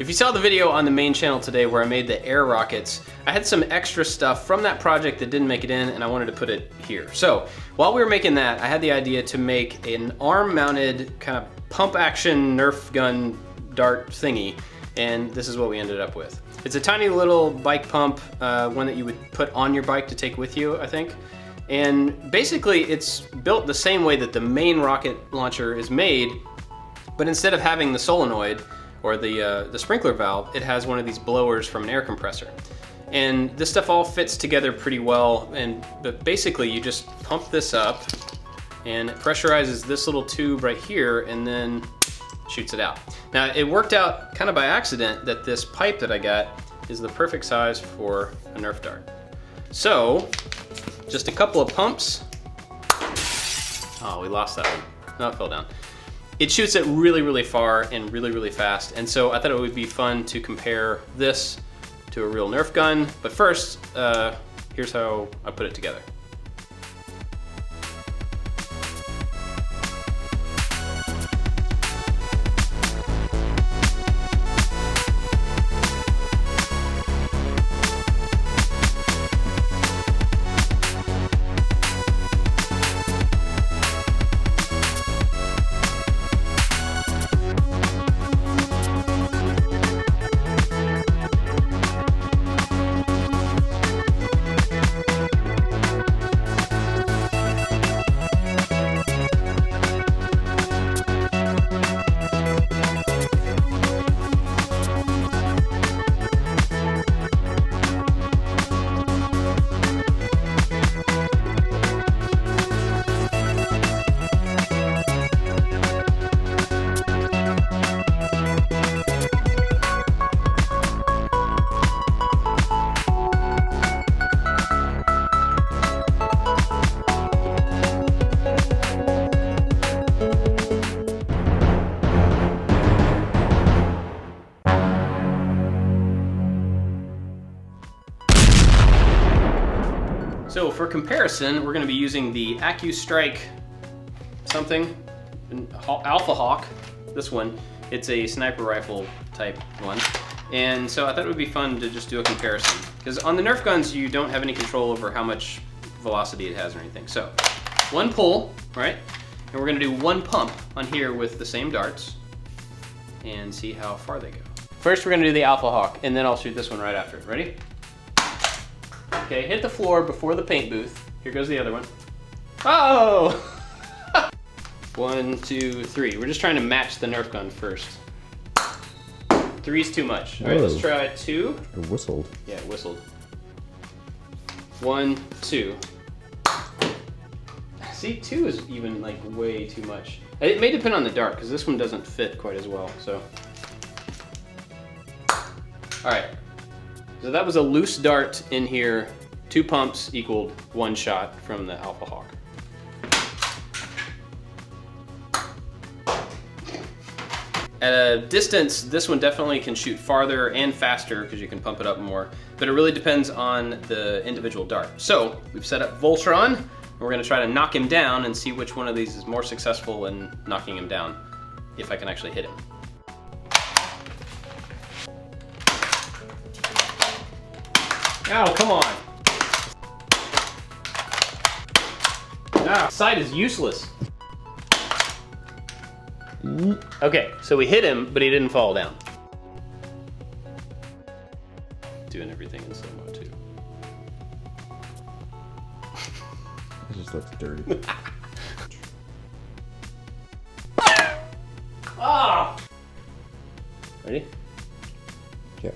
you saw the video on the main channel today where I made the air rockets, I had some extra stuff from that project that didn't make it in and I wanted to put it here. So while we were making that, I had the idea to make an arm-mounted kind of pump action Nerf gun dart thingy, and this is what we ended up with. It's a tiny little bike pump, one that you would put on your bike to take with you, I think. And basically it's built the same way that the main rocket launcher is made, but instead of having the solenoid or the sprinkler valve, it has one of these blowers from an air compressor. And this stuff all fits together pretty well, but basically you just pump this up and it pressurizes this little tube right here and then shoots it out. Now it worked out kind of by accident that this pipe that I got is the perfect size for a Nerf dart. So, just a couple of pumps. Oh, we lost that one. No, it fell down. It shoots it really, really far and really, really fast. And so I thought it would be fun to compare this to a real Nerf gun. But first, here's how I put it together. So for comparison, we're going to be using the AccuStrike something, Alpha Hawk, this one. It's a sniper rifle type one. And so I thought it would be fun to just do a comparison. Because on the Nerf guns, you don't have any control over how much velocity it has or anything. So one pull, right? And we're going to do one pump on here with the same darts and see how far they go. First, we're going to do the Alpha Hawk, and then I'll shoot this one right after. Ready? Okay, hit the floor before the paint booth. Here goes the other one. Oh! 1, 2, 3. We're just trying to match the Nerf gun first. 3's too much. All right, let's try 2. It whistled. Yeah, it whistled. 1, 2. See, 2 is even like way too much. It may depend on the dart, because this one doesn't fit quite as well, so. All right, so that was a loose dart in here. 2 pumps equaled 1 shot from the Alpha Hawk. At a distance, this one definitely can shoot farther and faster because you can pump it up more, but it really depends on the individual dart. So we've set up Voltron, and we're gonna try to knock him down and see which one of these is more successful in knocking him down, if I can actually hit him. Oh, come on. Ah, sight is useless. Okay, so we hit him, but he didn't fall down. Doing everything in slow-mo too. It just looks dirty. Ah! Ready? Yeah.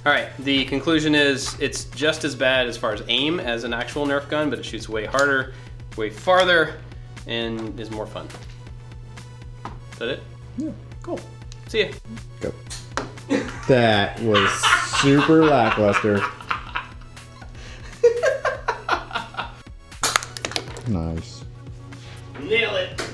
All right, the conclusion is it's just as bad as far as aim as an actual Nerf gun, but it shoots way harder, way farther, and is more fun. Is that it? Yeah. Cool. See ya. Go. That was super lackluster. Nice. Nail it.